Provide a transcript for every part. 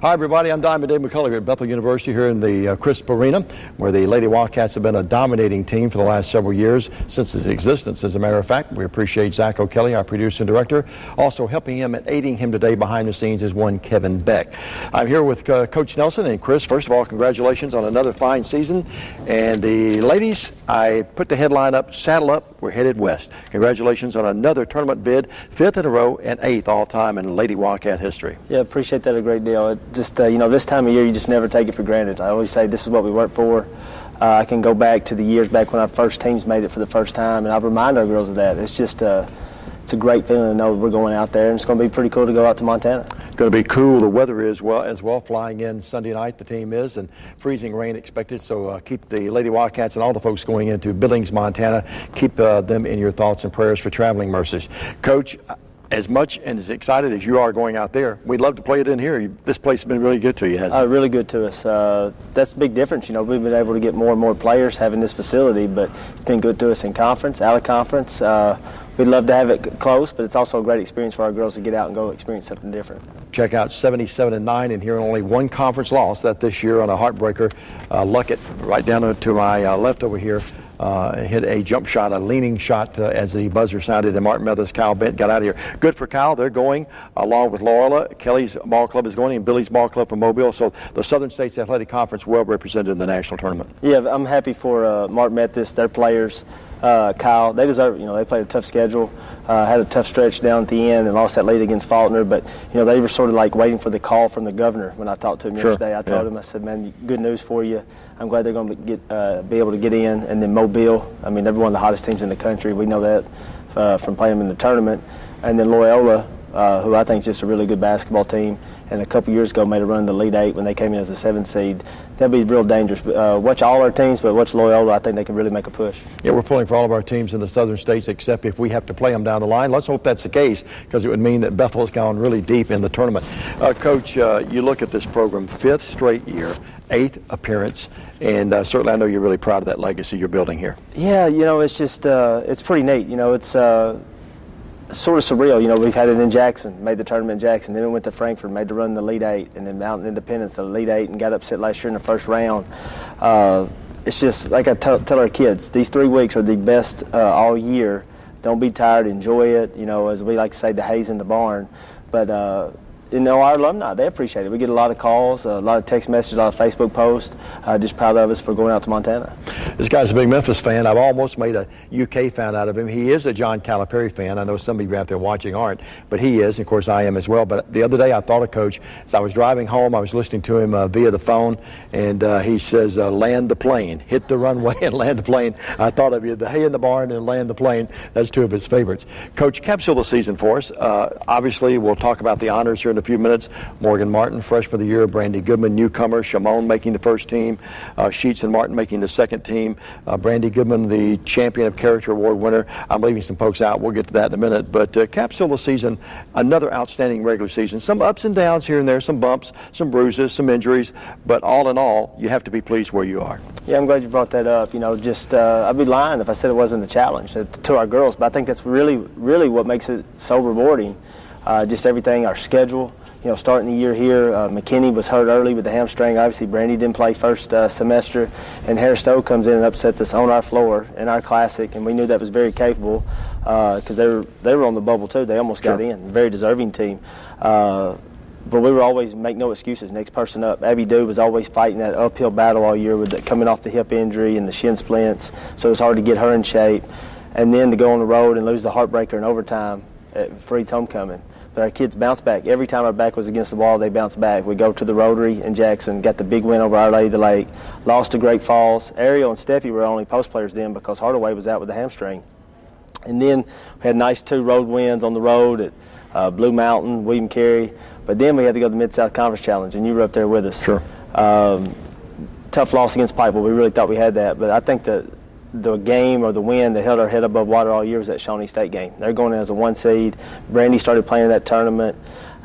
Hi, everybody. I'm Diamond Dave McCullough at Bethel University here in the Crisp Arena, where the Lady Wildcats have been a dominating team for the last several years, since its existence, as a matter of fact. We appreciate Zach O'Kelly, our producer and director. Also helping him and aiding him today behind the scenes is one Kevin Beck. I'm here with Coach Nelson. And Chris, first of all, congratulations on another fine season. And the ladies, I put the headline up, saddle up, we're headed west. Congratulations on another tournament bid, 5th in a row and 8th all-time in Lady Wildcat history. Yeah, appreciate that a great deal. Just, this time of year, you just never take it for granted. I always say this is what we work for. I can go back to the years back when our first teams made it for the first time, and I remind our girls of that. It's just it's a great feeling to know we're going out there, and it's going to be pretty cool to go out to Montana. Going to be cool. The weather is as well. Flying in Sunday night, the team is, and freezing rain expected. So keep the Lady Wildcats and all the folks going into Billings, Montana. Keep them in your thoughts and prayers for traveling mercies. Coach, as much and as excited as you are going out there, we'd love to play it in here. This place has been really good to you, hasn't it? Really good to us. That's a big difference. We've been able to get more and more players having this facility, but it's been good to us in conference, out of conference. We'd love to have it close, but it's also a great experience for our girls to get out and go experience something different. Check out 77-9 and here only one conference loss, that this year on a heartbreaker. Luckett, right down to my left over here, hit a jump shot, a leaning shot as the buzzer sounded, and Martin Methodist Kyle Bent got out of here. Good for Kyle. They're going along with Loyola. Kelly's ball club is going, and Billy's ball club from Mobile. So the Southern States Athletic Conference well represented in the national tournament. Yeah, I'm happy for Martin Methodist, their players. Kyle, they deserve it. They played a tough schedule, had a tough stretch down at the end and lost that lead against Faulkner, but they were sort of like waiting for the call from the governor. When I talked to him yesterday, I told him, I said, man, good news for you. I'm glad they're going to be able to get in. And then Mobile, I mean, they're one of the hottest teams in the country. We know that from playing them in the tournament. And then Loyola, who I think is just a really good basketball team, and a couple years ago made a run to the Elite Eight when they came in as a 7 seed. That'd be real dangerous. Watch all our teams, but watch Loyola. I think they can really make a push. Yeah, we're pulling for all of our teams in the Southern States, except if we have to play them down the line. Let's hope that's the case, because it would mean that Bethel has gone really deep in the tournament. Coach, you look at this program, 5th straight year, 8th appearance, and certainly I know you're really proud of that legacy you're building here. Yeah, it's just, it's pretty neat. It's sort of surreal. We've had it in Jackson, made the tournament in Jackson, then we went to Frankfort, made the run in the Elite Eight, and then Mountain Independence, the Elite Eight, and got upset last year in the first round. It's just, like I tell our kids, these 3 weeks are the best all year. Don't be tired, enjoy it, as we like to say, the hay's in the barn. But our alumni, they appreciate it. We get a lot of calls, a lot of text messages, a lot of Facebook posts. Just proud of us for going out to Montana. This guy's a big Memphis fan. I've almost made a UK fan out of him. He is a John Calipari fan. I know some of you out there watching aren't, but he is. And of course, I am as well. But the other day, I thought of Coach. As I was driving home, I was listening to him via the phone, and he says, land the plane. Hit the runway and land the plane. I thought of you, the hay in the barn and land the plane. That's 2 of his favorites. Coach, capsule the season for us. Obviously, we'll talk about the honors here in a few minutes. Morgan Martin, freshman of the year. Brandy Goodman, newcomer. Shimon making the first team. Sheets and Martin making the second team. Brandy Goodman, the Champion of Character Award winner. I'm leaving some folks out. We'll get to that in a minute. But capsule the season, another outstanding regular season. Some ups and downs here and there, some bumps, some bruises, some injuries. But all in all, you have to be pleased where you are. Yeah, I'm glad you brought that up. I'd be lying if I said it wasn't a challenge to our girls. But I think that's really, really what makes it so rewarding. Just everything, our schedule. Starting the year here, McKinney was hurt early with the hamstring. Obviously, Brandy didn't play first semester, and Harris Stowe comes in and upsets us on our floor in our classic, and we knew that was very capable because they were on the bubble too. They almost got in. Very deserving team. But we were always make no excuses, next person up. Abby Dew was always fighting that uphill battle all year with coming off the hip injury and the shin splints, so it was hard to get her in shape. And then to go on the road and lose the heartbreaker in overtime at Freed's homecoming. But our kids bounce back. Every time our back was against the wall, they bounce back. We go to the Rotary in Jackson, got the big win over Our Lady of the Lake, lost to Great Falls. Ariel and Steffi were only post players then because Hardaway was out with the hamstring. And then we had nice 2 road wins on the road at Blue Mountain, William Carey. But then we had to go to the Mid-South Conference Challenge, and you were up there with us. Sure. Tough loss against Pikeville. We really thought we had that. But I think that the game or the win that held our head above water all year was that Shawnee State game. They're going in as a 1 seed. Brandy started playing in that tournament.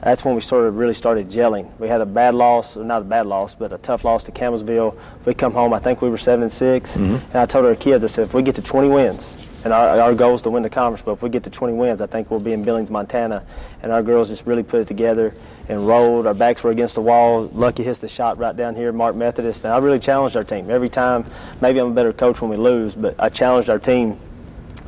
That's when we really started gelling. We had a bad loss, not a bad loss, but a tough loss to Campbellsville. We come home, I think we were 7-6. And I told our kids, I said, if we get to 20 wins, And our goal is to win the conference, but if we get to 20 wins, I think we'll be in Billings, Montana. And our girls just really put it together and rolled. Our backs were against the wall. Lucky hits the shot right down here, Mark Methodist. And I really challenged our team. Every time, maybe I'm a better coach when we lose, but I challenged our team.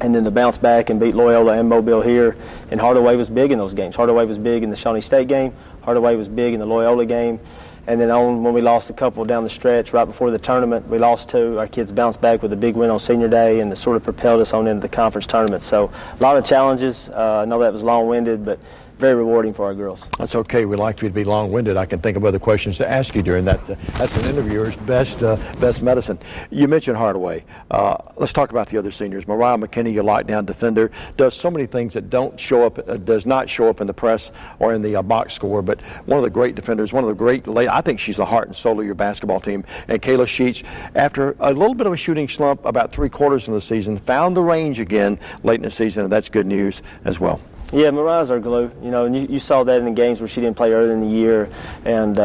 And then to bounce back and beat Loyola and Mobile here. And Hardaway was big in those games. Hardaway was big in the Shawnee State game. Hardaway was big in the Loyola game. And then when we lost a couple down the stretch right before the tournament, we lost 2. Our kids bounced back with a big win on senior day, and it sort of propelled us on into the conference tournament. So a lot of challenges. I know that was long-winded, but very rewarding for our girls. That's okay. We like for you to be long-winded. I can think of other questions to ask you during that. That's an interviewer's best medicine. You mentioned Hardaway. Let's talk about the other seniors. Mariah McKinney, your lockdown defender, does so many things that does not show up in the press or in the box score. But one of the great defenders, one of the great, I think she's the heart and soul of your basketball team. And Kayla Sheets, after a little bit of a shooting slump about 3/4 of the season, found the range again late in the season, and that's good news as well. Yeah, Mariah's our glue. You know, and you saw that in the games where she didn't play early in the year. And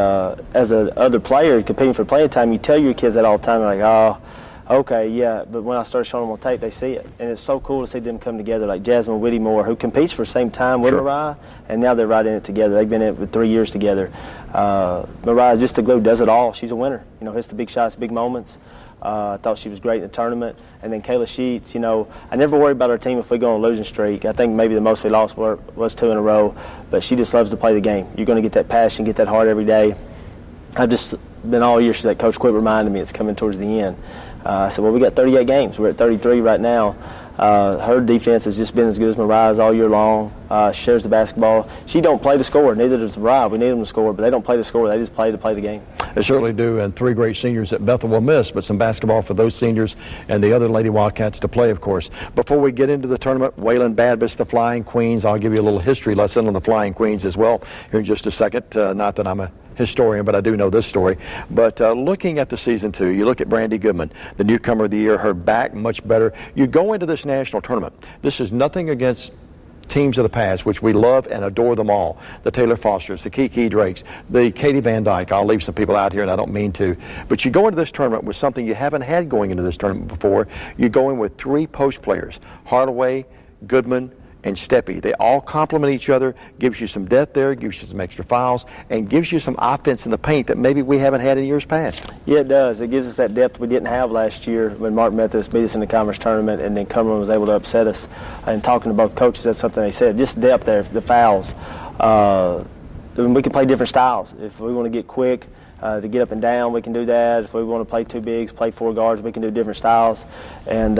as an other player competing for playing time, you tell your kids that all the time. They're like, oh, okay, yeah. But when I start showing them on tape, they see it. And it's so cool to see them come together, like Jasmine Whittemore, who competes for the same time with Mariah, and now they're right in it together. They've been in it for 3 years together. Mariah, just the glue, does it all. She's a winner. You know, hits the big shots, big moments. I thought she was great in the tournament. And then Kayla Sheets, you know, I never worry about our team if we go on a losing streak. I think maybe the most we lost was 2 in a row. But she just loves to play the game. You're going to get that passion, get that heart every day. I've just been all year, she's like, Coach, quit reminding me it's coming towards the end. I said, well, we got 38 games. We're at 33 right now. Her defense has just been as good as Mariah's all year long. She shares the basketball. She don't play to score. Neither does Mariah. We need them to score, but they don't play to score. They just play to play the game. They certainly do, and 3 great seniors that Bethel will miss, but some basketball for those seniors and the other Lady Wildcats to play, of course. Before we get into the tournament, Wayland Badbus, the Flying Queens. I'll give you a little history lesson on the Flying Queens as well here in just a second. Not that I'm a historian, but I do know this story. But looking at the season 2, you look at Brandy Goodman, the newcomer of the year, her back much better. You go into this national tournament. This is nothing against teams of the past, which we love and adore them all. The Taylor Fosters, the Kiki Drakes, the Katie Van Dyke. I'll leave some people out here, and I don't mean to. But you go into this tournament with something you haven't had going into this tournament before. You go in with 3 post players, Hardaway, Goodman, and Steppy. They all complement each other, gives you some depth there, gives you some extra fouls, and gives you some offense in the paint that maybe we haven't had in years past. Yeah, it does. It gives us that depth we didn't have last year when Mark Methodist beat us in the conference tournament, and then Cumberland was able to upset us. And talking to both coaches, that's something they said. Just depth there, the fouls. We can play different styles. If we want to get quick, to get up and down, we can do that. If we want to play 2 bigs, play 4 guards, we can do different styles. And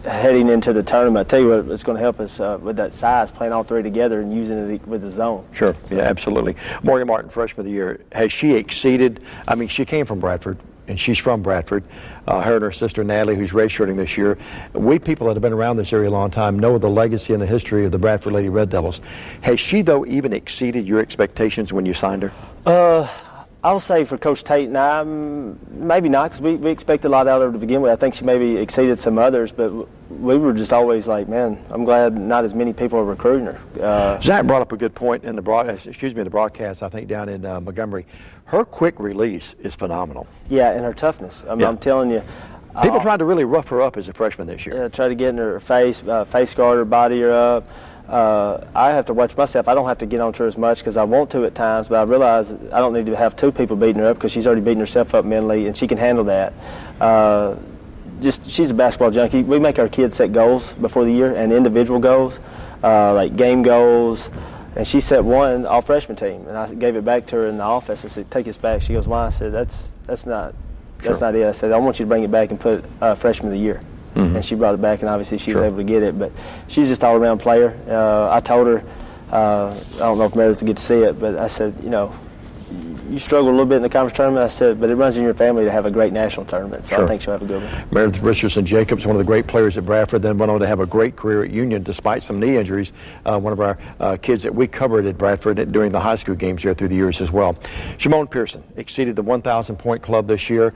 heading into the tournament, I tell you what, it's going to help us with that size, playing all 3 together and using it with the zone. Sure, yeah, absolutely. Morgan Martin, freshman of the year, has she exceeded? I mean, she came from Bradford, and she's from Bradford. Her and her sister Natalie, who's redshirting this year. We people that have been around this area a long time know the legacy and the history of the Bradford Lady Red Devils. Has she, though, even exceeded your expectations when you signed her? I'll say for Coach Tate and I, maybe not, because we expected a lot out of her to begin with. I think she maybe exceeded some others, but we were just always like, man, I'm glad not as many people are recruiting her. Zach brought up a good point in the broadcast, I think, down in Montgomery. Her quick release is phenomenal. Yeah, and her toughness. I'm telling you. People tried to really rough her up as a freshman this year. Yeah, try to get in her face guard her, body her up. I have to watch myself. I don't have to get on to her as much because I want to at times, but I realize I don't need to have 2 people beating her up because she's already beating herself up mentally, and she can handle that. She's a basketball junkie. We make our kids set goals before the year, and individual goals, like game goals. And she set one all freshman team, and I gave it back to her in the office. I said, "Take this back." She goes, "Why?" I said, "That's not it." I said, "I want you to bring it back and put freshman of the year." Mm-hmm. And she brought it back, and obviously she was able to get it. But she's just an all-around player. I told her, I don't know if Meredith will get to see it, but I said, you know, you struggle a little bit in the conference tournament. I said, but it runs in your family to have a great national tournament, so I think she'll have a good one. Meredith Richardson-Jacobs, one of the great players at Bradford, then went on to have a great career at Union despite some knee injuries. One of our kids that we covered at Bradford during the high school games here through the years as well. Shimon Pearson exceeded the 1,000-point club this year.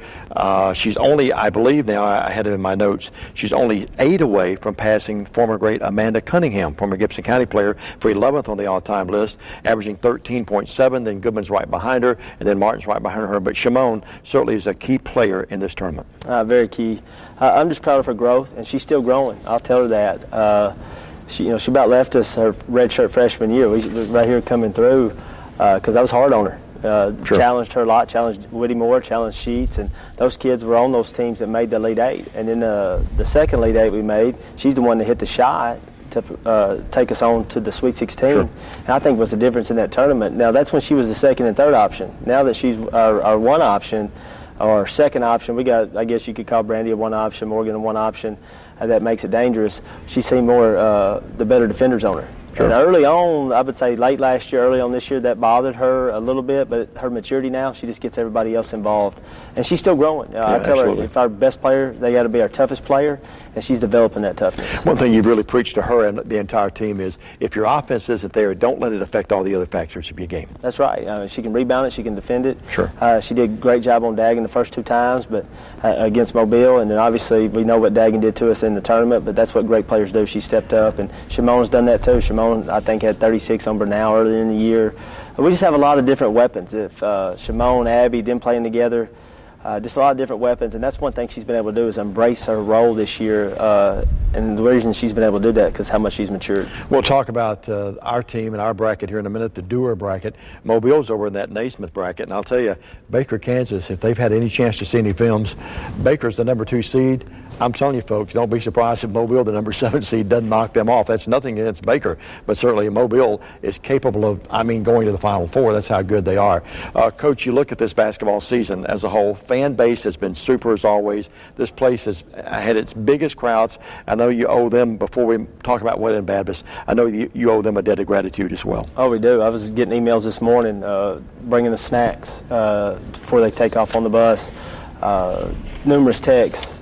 She's only, I believe now, I had it in my notes, she's only 8 away from passing former great Amanda Cunningham, former Gibson County player, for 11th on the all-time list, averaging 13.7. Then Goodman's right behind behind her, and then Martin's right behind her. But Shimon certainly is a key player in this tournament. Very key. I'm just proud of her growth, and she's still growing. I'll tell her that. She about left us her redshirt freshman year. We right here coming through because I was hard on her. Sure. Challenged her a lot, challenged Whitty Moore, challenged Sheets, and those kids were on those teams that made the Elite Eight. And then the second Elite Eight we made, she's the one that hit the shot to take us on to the Sweet 16. Sure. And I think was the difference in that tournament. Now, that's when she was the second and third option. Now that she's our one option, or second option, we got, I guess you could call Brandy a one option, Morgan a one option. That makes it dangerous. She's seen more the better defenders on her. Sure. And early on, I would say late last year, early on this year, that bothered her a little bit, but her maturity now, she just gets everybody else involved. And she's still growing. I tell absolutely. her, if our best player, they got to be our toughest player, and she's developing that toughness. One thing you've really preached to her and the entire team is if your offense isn't there, don't let it affect all the other factors of your game. That's right. She can rebound it. She can defend it. Sure. She did a great job on Dagan the first two times, but against Mobile, and then obviously we know what Dagan did to us in the tournament, but that's what great players do. She stepped up, and Shimon's done that too. Shimon, I think, had 36 on Bernal earlier in the year. We just have a lot of different weapons. If Shimon, Abby, them playing together, just a lot of different weapons, and that's one thing she's been able to do is embrace her role this year, and the reason she's been able to do that because how much she's matured. We'll talk about our team and our bracket here in a minute, the Dewar bracket. Mobile's over in that Naismith bracket, and I'll tell you, Baker, Kansas, if they've had any chance to see any films, Baker's the number 2 seed. I'm telling you, folks, don't be surprised if Mobile, the number 7 seed, doesn't knock them off. That's nothing against Baker, but certainly Mobile is capable of, going to the Final Four. That's how good they are. Coach, you look at this basketball season as a whole. Fan base has been super as always. This place has had its biggest crowds. I know you owe them, before we talk about Wayland Baptist, I know you owe them a debt of gratitude as well. Oh, we do. I was getting emails this morning bringing the snacks before they take off on the bus. Numerous texts,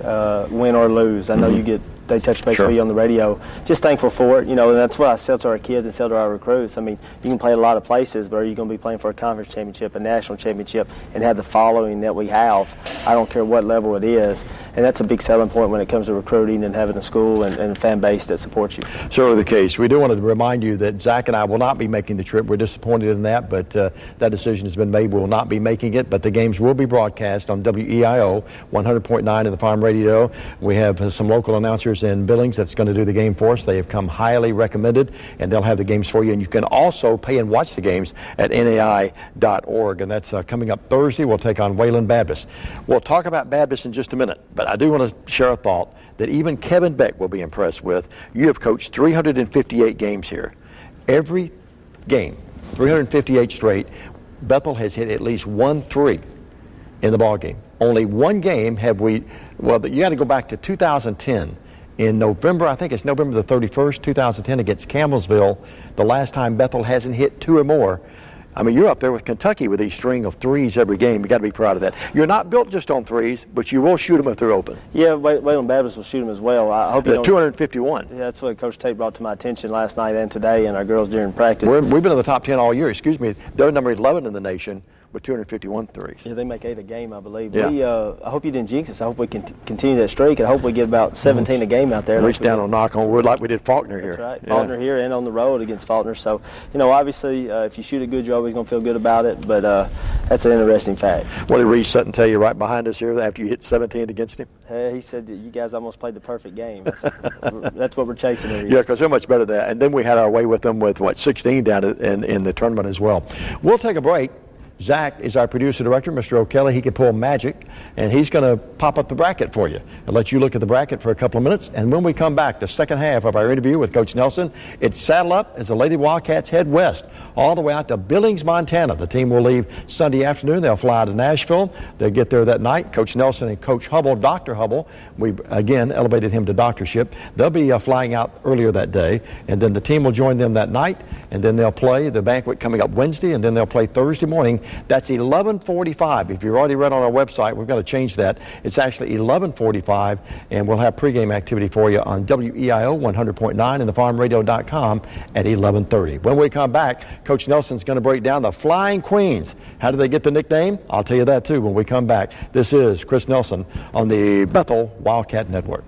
win or lose. I know they touch base with you on the radio. Just thankful for it, and that's what I sell to our kids and sell to our recruits. You can play at a lot of places, but are you going to be playing for a conference championship, a national championship, and have the following that we have? I don't care what level it is. And that's a big selling point when it comes to recruiting and having a school and a fan base that supports you. Certainly the case. We do want to remind you that Zach and I will not be making the trip. We're disappointed in that, but that decision has been made. We will not be making it, but the games will be broadcast on WEIO 100.9 in the Farm Radio. We have some local announcers in Billings that's going to do the game for us. They have come highly recommended, and they'll have the games for you. And you can also pay and watch the games at NAI.org, and that's coming up Thursday. We'll take on Wayland Baptist. We'll talk about Baptist in just a minute, but I do want to share a thought that even Kevin Beck will be impressed with. You have coached 358 games here. Every game, 358 straight, Bethel has hit at least 1 3 in the ball game. Only one game have we, well, you got to go back to 2010. In November, I think it's November the 31st, 2010 against Campbellsville, the last time Bethel hasn't hit 2 or more. You're up there with Kentucky with these string of 3s every game. You got to be proud of that. You're not built just on 3s, but you will shoot them if they're open. Yeah, Wayland Baptist will shoot them as well. I hope the 251. Yeah, that's what Coach Tate brought to my attention last night and today, and our girls during practice. We've been in the top 10 all year. Excuse me. They're number 11 in the nation with 251 threes. Yeah, they make 8 a game, I believe. Yeah. I hope you didn't jinx us. I hope we can continue that streak, and I hope we get about 17 a game out there. Reach down and knock on wood like we did Faulkner here. That's right. Faulkner here and on the road against Faulkner. So, obviously, if you shoot it good, you're always going to feel good about it, but that's an interesting fact. What did Reese Sutton tell you right behind us here after you hit 17 against him? He said that you guys almost played the perfect game. That's what we're chasing here. Yeah, because they're much better than that. And then we had our way with them with, 16 down in the tournament as well. We'll take a break. Zach is our producer director, Mr. O'Kelly. He can pull magic, and he's going to pop up the bracket for you and let you look at the bracket for a couple of minutes. And when we come back, the second half of our interview with Coach Nelson, it's saddle up as the Lady Wildcats head west all the way out to Billings, Montana. The team will leave Sunday afternoon. They'll fly to Nashville. They'll get there that night. Coach Nelson and Coach Hubble, Dr. Hubble, we again elevated him to doctorship. They'll be flying out earlier that day, and then the team will join them that night, and then they'll play the banquet coming up Wednesday, and then they'll play Thursday morning. That's 11:45. If you've already read on our website, we've got to change that. It's actually 11:45, and we'll have pregame activity for you on WEIO 100.9 and thefarmradio.com at 11:30. When we come back, Coach Nelson's going to break down the Flying Queens. How did they get the nickname? I'll tell you that too when we come back. This is Chris Nelson on the Bethel Wildcat Network.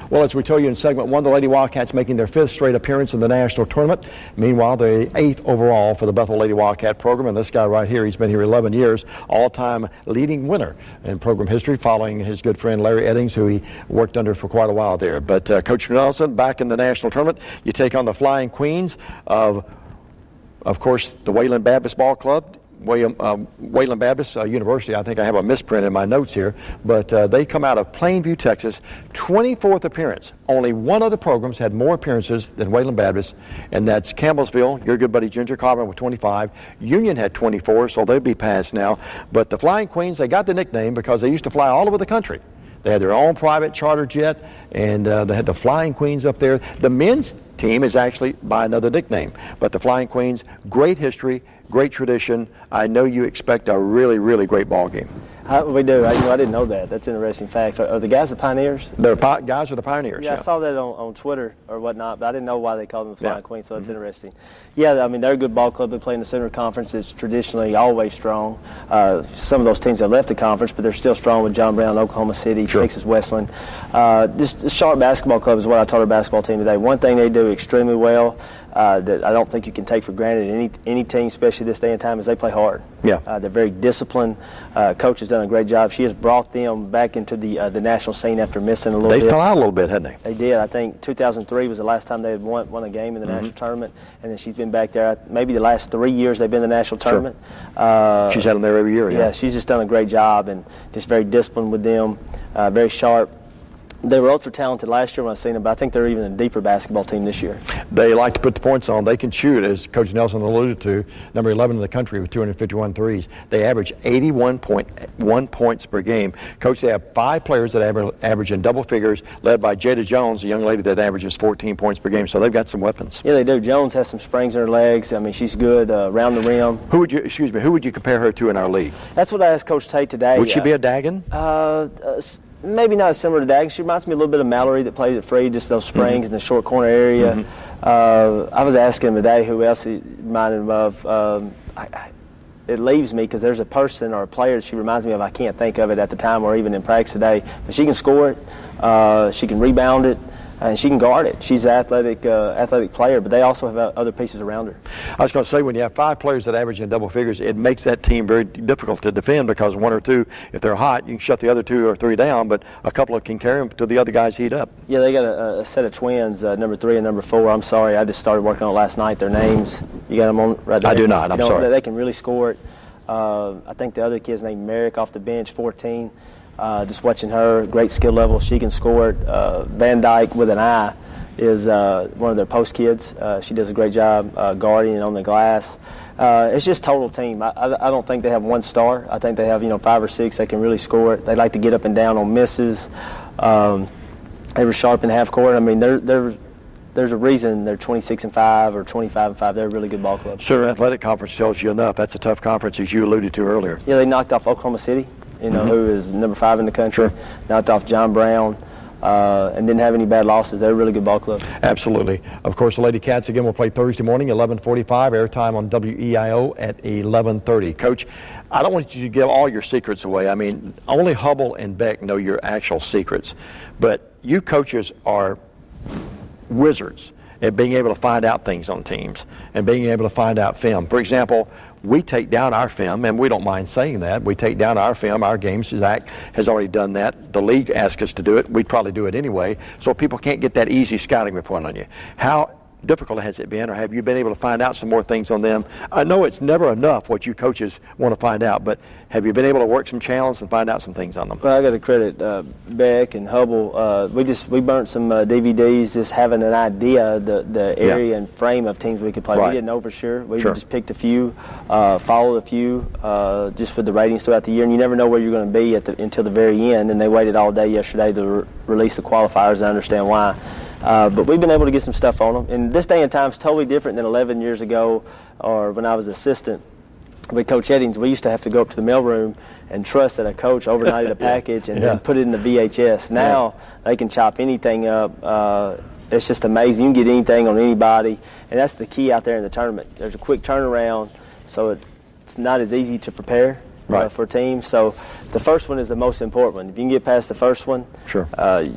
Well, as we told you in segment 1, the Lady Wildcats making their 5th straight appearance in the national tournament. Meanwhile, they're 8th overall for the Bethel Lady Wildcat program. And this guy right here, he's been here 11 years, all-time leading winner in program history, following his good friend Larry Eddings, who he worked under for quite a while there. But Coach Nelson, back in the national tournament, you take on the Flying Queens of course, the Wayland Baptist Ball Club. Wayland Baptist University, I think I have a misprint in my notes here, but they come out of Plainview, Texas, 24th appearance. Only one of the programs had more appearances than Wayland Baptist, and that's Campbellsville, your good buddy Ginger Coburn with 25. Union had 24, so they'll be passed now. But the Flying Queens, they got the nickname because they used to fly all over the country. They had their own private charter jet, and they had the Flying Queens up there. The men's team is actually by another nickname, but the Flying Queens, great history, great tradition. I know you expect a really, really great ball game. We do. I didn't know that. That's an interesting fact. Are the guys the Pioneers? The guys are the Pioneers. Yeah, I saw that on Twitter or whatnot, but I didn't know why they called them the Flying Queens, so that's interesting. Yeah, I mean, they're a good ball club. They play in the Center Conference. It's traditionally always strong. Some of those teams have left the conference, but they're still strong with John Brown, Oklahoma City, Texas Wesleyan. Just a sharp basketball club is what I taught our basketball team today. One thing they do extremely well that I don't think you can take for granted any team, especially this day and time, is they play hard. Yeah. They're very disciplined. Coach has done a great job. She has brought them back into the national scene after missing a little bit. They fell out a little bit, hadn't they? They did. I think 2003 was the last time they had won a game in the national tournament, and then she's been back there. Maybe the last 3 years they've been in the national tournament. She's had them there every year. Yeah, she's just done a great job and just very disciplined with them, very sharp. They were ultra talented last year when I seen them, but I think they're even a deeper basketball team this year. They like to put the points on. They can shoot, as Coach Nelson alluded to, number 11 in the country with 251 threes. They average 81.1 points per game. Coach, they have 5 players that average in double figures, led by Jada Jones, a young lady that averages 14 points per game. So they've got some weapons. Yeah, they do. Jones has some springs in her legs. I mean, she's good around the rim. Who would you compare her to in our league? That's what I asked Coach Tate today. Would she be a Dagan? Maybe not as similar to Dagan. She reminds me a little bit of Mallory that played at Free, just those springs in the short corner area. I was asking him today who else he reminded him of. It leaves me because there's a person or a player that she reminds me of. I can't think of it at the time or even in practice today. But she can score it. She can rebound it. And she can guard it. She's an athletic player, but they also have other pieces around her. I was going to say, when you have 5 players that average in double figures, it makes that team very difficult to defend because 1 or 2, if they're hot, you can shut the other 2 or 3 down, but a couple of can carry them till the other guys heat up. Yeah, they got a set of twins, number 3 and number 4. I'm sorry, I just started working on it last night. Their names, you got them on right there? I do not. I'm sorry. They can really score it. I think the other kid's named Merrick off the bench, 14. Just watching her, great skill level. She can score it. Van Dyke with an eye is one of their post kids. She does a great job guarding on the glass. It's just total team. I don't think they have one star. I think they have 5 or 6 that can really score it. They like to get up and down on misses. They were sharp in half court. I mean, there's a reason they're 26-5 or 25-5. They're a really good ball club. Sure, Athletic Conference tells you enough. That's a tough conference, as you alluded to earlier. Yeah, they knocked off Oklahoma City, who is number 5 in the country. Sure. Knocked off John Brown. And didn't have any bad losses. They're a really good ball club. Absolutely. Of course, the Lady Cats again will play Thursday morning, 11:45, airtime on WEIO at 11:30. Coach, I don't want you to give all your secrets away. I mean, only Hubble and Beck know your actual secrets. But you coaches are wizards at being able to find out things on teams and being able to find out film. For example, we take down our film, and we don't mind saying that. We take down our film, our games. Zach has already done that. The league asked us to do it. We'd probably do it anyway, so people can't get that easy scouting report on you. How difficult has it been, or have you been able to find out some more things on them? I know it's never enough what you coaches want to find out, but have you been able to work some channels and find out some things on them? Well, I got to credit Beck and Hubble. We burnt some DVDs just having an idea the area and frame of teams we could play. Right. We didn't know for sure. We just picked a few, followed a few, just with the ratings throughout the year, and you never know where you're going to be until the very end. And they waited all day yesterday to release the qualifiers. I understand why. But we've been able to get some stuff on them. And this day and time is totally different than 11 years ago or when I was assistant with Coach Eddings. We used to have to go up to the mailroom and trust that a coach overnighted a package and then put it in the VHS. Now they can chop anything up. It's just amazing. You can get anything on anybody. And that's the key out there in the tournament. There's a quick turnaround, so it's not as easy to prepare. Right. For teams. So the first one is the most important one. If you can get past the first one, Sure.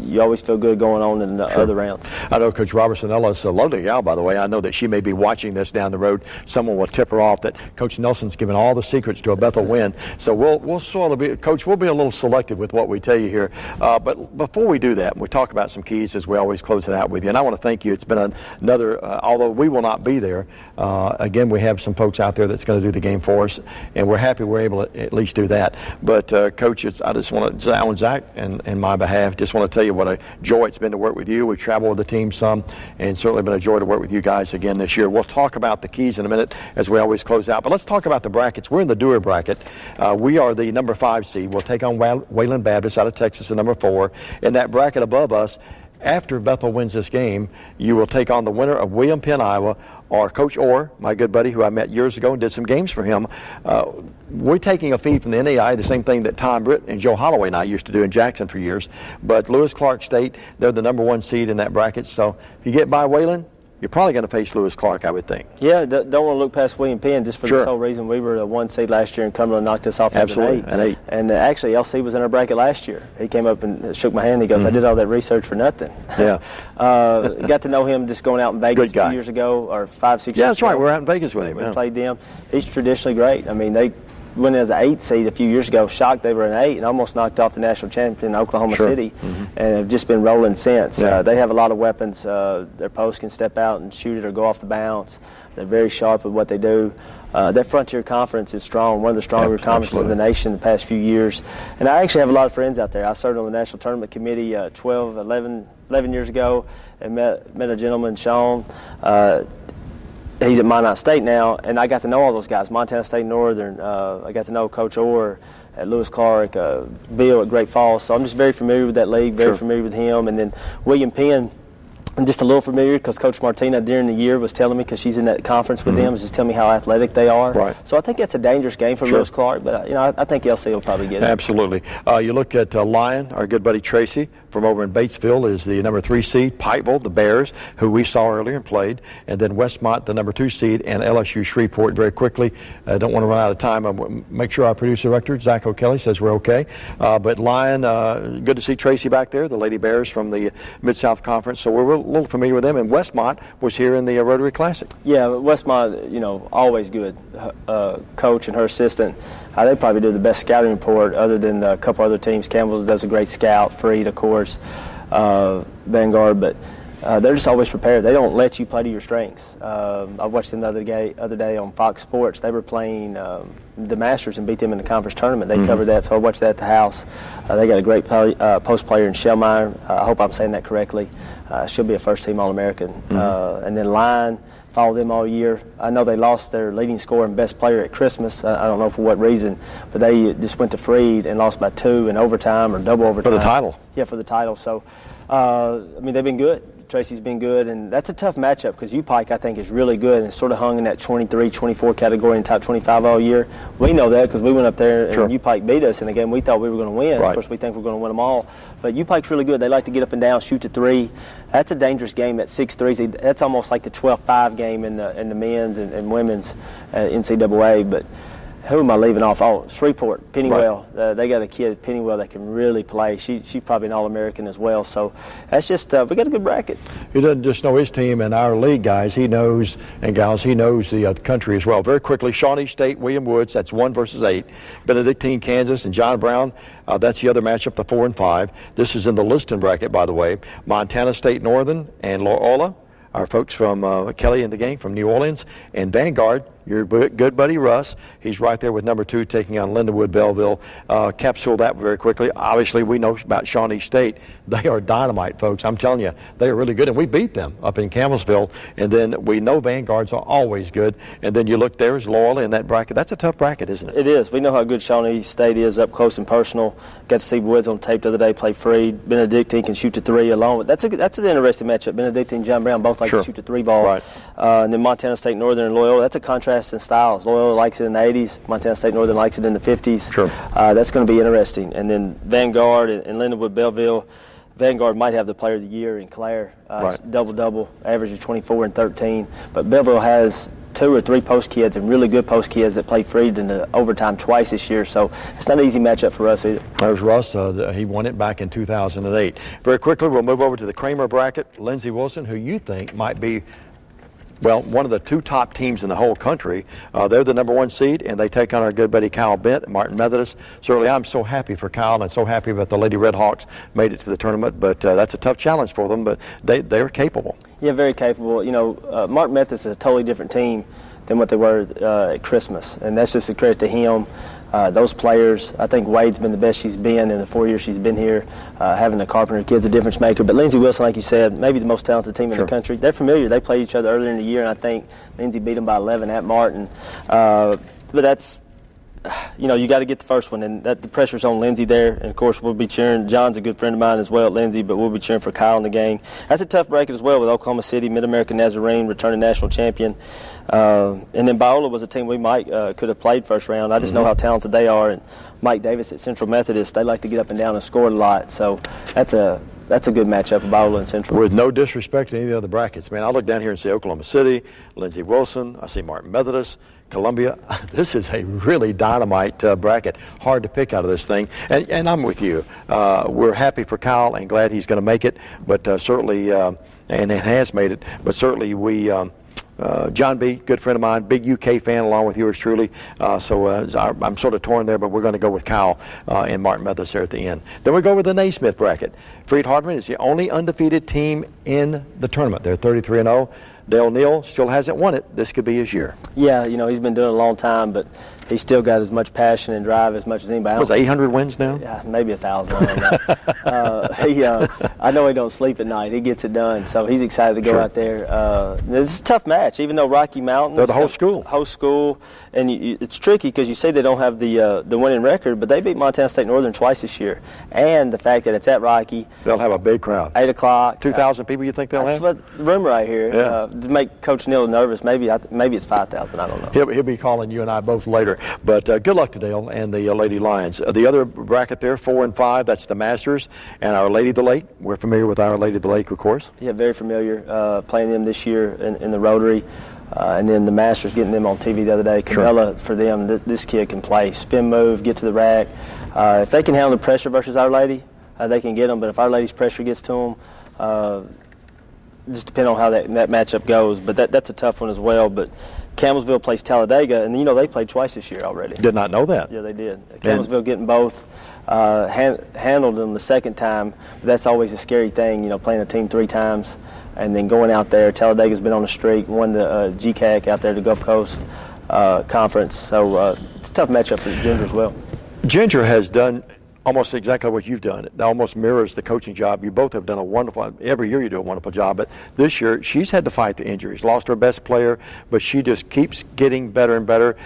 You always feel good going on in the other rounds. I know Coach Robertson Ellis, a lovely gal, by the way. I know that she may be watching this down the road. Someone will tip her off that Coach Nelson's given all the secrets to a Bethel win. So we'll sort of be, Coach, we'll be a little selective with what we tell you here. But before we do that, we talk about some keys as we always close it out with you. And I want to thank you. It's been another, although we will not be there, again, we have some folks out there that's going to do the game for us, and we're happy we're able to at least do that. But Coach, I just want to, on Zach and my behalf, just want to tell you what a joy it's been to work with you. We traveled with the team some, and certainly been a joy to work with you guys again this year. We'll talk about the keys in a minute as we always close out, but let's talk about the brackets. We're in the Dewar bracket. We are the number 5 seed. We'll take on Wayland Baptist out of Texas, the number 4. In that bracket above us, after Bethel wins this game, you will take on the winner of William Penn, Iowa, or Coach Orr, my good buddy who I met years ago and did some games for him. We're taking a feed from the NAI, the same thing that Tom Britt and Joe Holloway and I used to do in Jackson for years. But Lewis Clark State, they're the number 1 seed in that bracket. So if you get by Wayland, you're probably going to face Lewis Clark, I would think. Yeah, don't want to look past William Penn just for Sure. the sole reason we were a 1 seed last year and Cumberland knocked us off Absolutely, as an 8. And actually, LC was in our bracket last year. He came up and shook my hand. He goes, I did all that research for nothing. Yeah. Got to know him just going out in Vegas Good a guy. few years ago, or 5, 6 years ago. Yeah, that's right. We're out in Vegas with him. We Yeah. played them. He's traditionally great. I mean, they went as an 8 seed a few years ago, shocked they were an 8, and almost knocked off the national champion, Oklahoma Sure. City, and have just been rolling since. Yeah. They have a lot of weapons. Their post can step out and shoot it or go off the bounce. They're very sharp with what they do. That Frontier Conference is strong, one of the stronger Yep, conferences in the absolutely. nation the past few years. And I actually have a lot of friends out there. I served on the National Tournament Committee 11 years ago and met a gentleman, Sean. He's at Minot State now, and I got to know all those guys. Montana State Northern. I got to know Coach Orr at Lewis Clark, Bill at Great Falls. So I'm just very familiar with that league, very Sure. familiar with him. And then William Penn, I'm just a little familiar because Coach Martina during the year was telling me, because she's in that conference with them, was just telling me how athletic they are. Right. So I think that's a dangerous game for Sure. Lewis Clark, but I think LC will probably get it. Absolutely. You look at Lyon, our good buddy Tracy from over in Batesville is the number 3 seed. Pikeville, the Bears, who we saw earlier and played. And then Westmont, the number 2 seed, and LSU Shreveport. Very quickly, I don't want to run out of time. Make sure our producer director, Zach O'Kelly, says we're okay. But Lyon, good to see Tracy back there, the Lady Bears from the Mid-South Conference. So we're a little familiar with them. And Westmont was here in the Rotary Classic. Yeah, Westmont, always good. Coach and her assistant, they probably do the best scouting report other than a couple other teams. Campbell does a great scout, Freed, of course, Vanguard, but they're just always prepared. They don't let you play to your strengths. I watched them the other day on Fox Sports. They were playing the Masters and beat them in the conference tournament. They covered that, so I watched that at the house. They got a great post player in Shellmeyer. I hope I'm saying that correctly. She'll be a first-team All-American. And then Lyon, followed them all year. I know they lost their leading scorer and best player at Christmas. I don't know for what reason, but they just went to Freed and lost by 2 in overtime or double overtime. For the title. Yeah, for the title. So, they've been good. Tracy's been good, and that's a tough matchup because UPike, I think, is really good and sort of hung in that 23, 24 category in top 25 all year. We know that because we went up there and Sure. UPike beat us in a game we thought we were going to win. Right. Of course, we think we're going to win them all. But UPike's really good. They like to get up and down, shoot the 3. That's a dangerous game at 6-3. That's almost like the 12-5 game in the men's and women's NCAA. But who am I leaving off? Oh, Shreveport, Pennywell. Right. They got a kid at Pennywell that can really play. She's probably an All-American as well. So that's just we got a good bracket. He doesn't just know his team and our league guys. He knows, and gals, he knows the country as well. Very quickly, Shawnee State, William Woods, that's 1 versus 8. Benedictine, Kansas, and John Brown, that's the other matchup, the 4 and 5. This is in the Liston bracket, by the way. Montana State Northern and Loyola, our folks from Kelly and the gang from New Orleans, and Vanguard, your good buddy Russ. He's right there with number 2 taking on Lindenwood Belleville. Capsule that very quickly. Obviously, we know about Shawnee State. They are dynamite, folks. I'm telling you, they are really good, and we beat them up in Campbellsville. And then we know Vanguards are always good. And then you look, there is Loyola in that bracket. That's a tough bracket, isn't it? It is. We know how good Shawnee State is up close and personal. Got to see Woods on tape the other day play Freed. Benedictine can shoot the 3 alone. That's an interesting matchup. Benedictine and John Brown both like Sure. to shoot the 3 ball. Right. And then Montana State Northern and Loyola. That's a contrast in styles. Loyola likes it in the 80s. Montana State Northern likes it in the 50s. Sure. That's going to be interesting. And then Vanguard and Lindenwood Belleville. Vanguard might have the player of the year in Claire. Right. Double-double, average of 24 and 13. But Belleville has 2 or 3 post kids and really good post kids that played Freed in the overtime twice this year. So it's not an easy matchup for us either. There's Russ. He won it back in 2008. Very quickly, we'll move over to the Kramer bracket. Lindsey Wilson, who you think might be, well, one of the 2 top teams in the whole country. They're the number 1 seed, and they take on our good buddy Kyle Bent and Martin Methodist. Certainly, I'm so happy for Kyle and so happy that the Lady Redhawks made it to the tournament. But that's a tough challenge for them, but they're capable. Yeah, very capable. You know, Martin Methodist is a totally different team than what they were at Christmas, and that's just a credit to him. Those players, I think Wade's been the best she's been in the 4 years she's been here. Having the Carpenter kid's a difference maker. But Lindsey Wilson, like you said, maybe the most talented team in the country. They're familiar. They played each other earlier in the year, and I think Lindsey beat them by 11 at Martin. But that's, you know, you got to get the first one, and the pressure's on Lindsey there. And, of course, we'll be cheering. John's a good friend of mine as well at Lindsey, but we'll be cheering for Kyle in the game. That's a tough bracket as well with Oklahoma City, Mid-American Nazarene, returning national champion. And then Biola was a team we might could have played first round. I just know how talented they are. And Mike Davis at Central Methodist, they like to get up and down and score a lot. So that's a good matchup, Biola and Central. With no disrespect to any of the other brackets. Man, I look down here and see Oklahoma City, Lindsey Wilson, I see Martin Methodist, Columbia. This is a really dynamite bracket. Hard to pick out of this thing. And I'm with you. We're happy for Kyle and glad he's going to make it. But certainly, and it has made it, but certainly we, John B., good friend of mine, big UK fan along with yours truly. So I'm sort of torn there, but we're going to go with Kyle and Martin Methodist there at the end. Then we go with the Naismith bracket. Freed-Hardeman is the only undefeated team in the tournament. They're 33-0. Dale Neal still hasn't won it. This could be his year. Yeah, you know, he's been doing it a long time, but he's still got as much passion and drive as much as anybody. Was 800 wins now? Yeah, maybe 1,000. I don't know. I know he don't sleep at night. He gets it done, so he's excited to go out there. It's a tough match, even though Rocky Mountain. They're the host school. And it's tricky because you say they don't have the winning record, but they beat Montana State Northern twice this year, and the fact that it's at Rocky. They'll have a big crowd. 8 o'clock. 2,000 people. You think they'll have? That's what the rumor I hear. Yeah. To make Coach Neal nervous, maybe it's 5,000. I don't know. He'll be calling you and I both later. But good luck to Dale and the Lady Lions. The other bracket there, 4 and 5, that's the Masters and Our Lady of the Lake. We're familiar with Our Lady of the Lake, of course. Yeah, very familiar. Playing them this year in the Rotary. And then the Masters, getting them on TV the other day. Camilla, for them, this kid can play. Spin move, get to the rack. If they can handle the pressure versus Our Lady, they can get them. But if Our Lady's pressure gets to them, just depending on how that matchup goes. But that's a tough one as well. But Campbellsville plays Talladega, and, you know, they played twice this year already. Did not know that. Yeah, they did. Campbellsville getting both. Handled them the second time. But that's always a scary thing, you know, playing a team 3 times. And then going out there, Talladega's been on the streak, won the GCAC out there, the Gulf Coast Conference. So it's a tough matchup for Ginger as well. Ginger has done almost exactly what you've done. It almost mirrors the coaching job. You both have done a wonderful, every year you do a wonderful job, but this year she's had to fight the injuries. Lost her best player, but she just keeps getting better and better.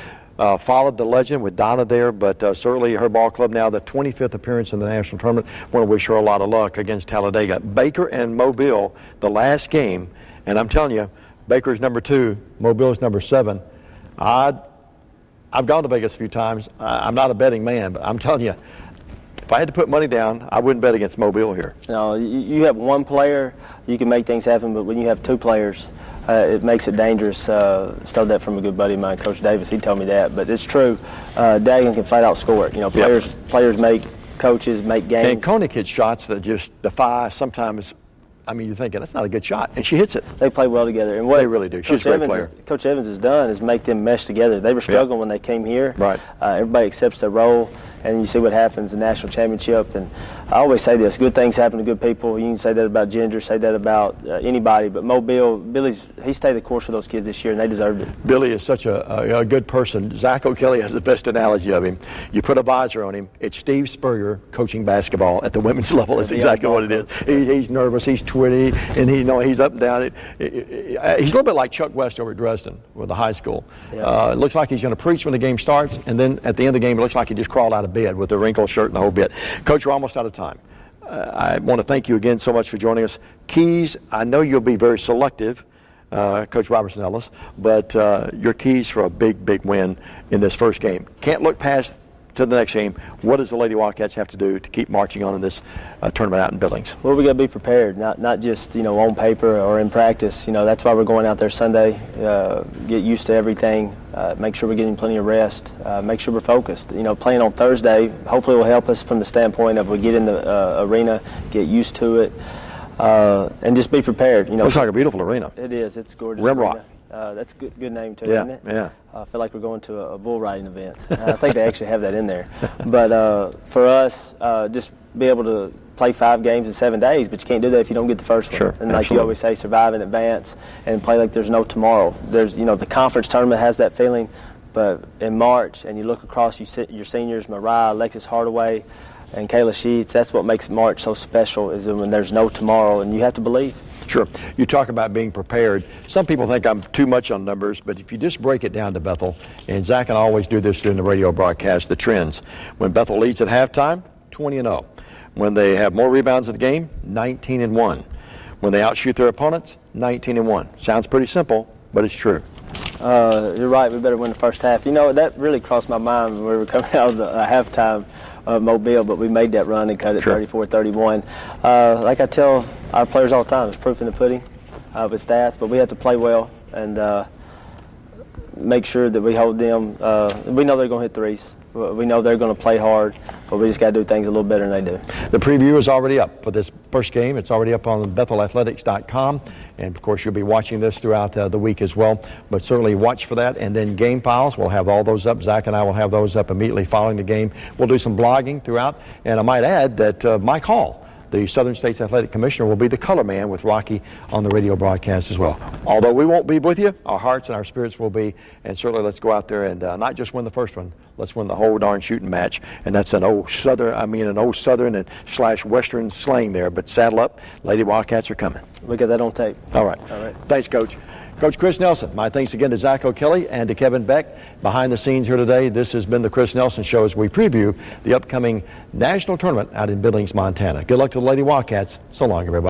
Followed the legend with Donna there, but certainly her ball club now, the 25th appearance in the national tournament. Want to wish her a lot of luck against Talladega. Baker and Mobile, the last game, and I'm telling you, Baker's number 2, Mobile's number 7. I've gone to Vegas a few times. I'm not a betting man, but I'm telling you, if I had to put money down, I wouldn't bet against Mobile here. No, you have one player, you can make things happen, but when you have 2 players, it makes it dangerous. Stole that from a good buddy of mine, Coach Davis. He told me that, but it's true. Dagan can flat out score it. You know, players make coaches, make games. And Koenig hits shots that just defy sometimes. I mean, you're thinking, that's not a good shot, and she hits it. They play well together. And what they really do. She's a great player. Coach Evans has done is make them mesh together. They were struggling when they came here. Right. Everybody accepts their role, and you see what happens in the national championship. And I always say this, good things happen to good people. You can say that about Ginger, say that about anybody, but Mobile, he stayed the course for those kids this year, and they deserved it. Billy is such a good person. Zach O'Kelly has the best analogy of him. You put a visor on him, it's Steve Spurrier coaching basketball at the women's level. That's exactly what it is. He's nervous, he's twitty, and he's up and down. He's a little bit like Chuck West over at Dresden with the high school. Yeah. It looks like he's going to preach when the game starts, and then at the end of the game, it looks like he just crawled out of bed with the wrinkled shirt and the whole bit. Coach, we're almost out of time. I want to thank you again so much for joining us. Keys, I know you'll be very selective, Coach Robertson Ellis, but your keys for a big, big win in this first game. Can't look past to the next game, what does the Lady Wildcats have to do to keep marching on in this tournament out in Billings? Well, we got to be prepared, not just on paper or in practice. That's why we're going out there Sunday. Get used to everything. Make sure we're getting plenty of rest. Make sure we're focused. Playing on Thursday hopefully will help us from the standpoint of we get in the arena, get used to it, and just be prepared. Looks like a beautiful arena. It is. It's gorgeous. Rimrock. That's a good name too, Yeah, isn't it? yeah. I feel like we're going to a bull riding event. I think they actually have that in there. But for us, just be able to play 5 games in 7 days, but you can't do that if you don't get the first one. Sure, And like absolutely. you always say, survive in advance and play like there's no tomorrow. There's, the conference tournament has that feeling, but in March, and you look across your seniors, Mariah, Alexis Hardaway, and Kayla Sheets, that's what makes March so special, is when there's no tomorrow, and you have to believe. Sure. You talk about being prepared. Some people think I'm too much on numbers, but if you just break it down to Bethel, and Zach and I always do this during the radio broadcast, the trends. When Bethel leads at halftime, 20-0. When they have more rebounds in the game, 19-1. When they outshoot their opponents, 19-1. Sounds pretty simple, but it's true. You're right. We better win the first half. That really crossed my mind when we were coming out of the halftime of Mobile, but we made that run and cut it Sure. 34-31. Like I tell our players all the time, it's proof in the pudding with stats, but we have to play well and make sure that we hold them. We know they're going to hit threes. We know they're going to play hard, but we just got to do things a little better than they do. The preview is already up for this first game. It's already up on BethelAthletics.com. And, of course, you'll be watching this throughout the week as well. But certainly watch for that. And then game files, we'll have all those up. Zach and I will have those up immediately following the game. We'll do some blogging throughout. And I might add that Mike Hall, the Southern States Athletic Commissioner, will be the color man with Rocky on the radio broadcast as well. Although we won't be with you, our hearts and our spirits will be. And certainly let's go out there and not just win the first one, let's win the whole darn shooting match. And that's an old Southern and / Western slang there. But saddle up, Lady Wildcats are coming. We got that on tape. All right. All right. Thanks, Coach. Coach Chris Nelson, my thanks again to Zach O'Kelly and to Kevin Beck behind the scenes here today. This has been the Chris Nelson Show as we preview the upcoming national tournament out in Billings, Montana. Good luck to the Lady Wildcats. So long, everybody.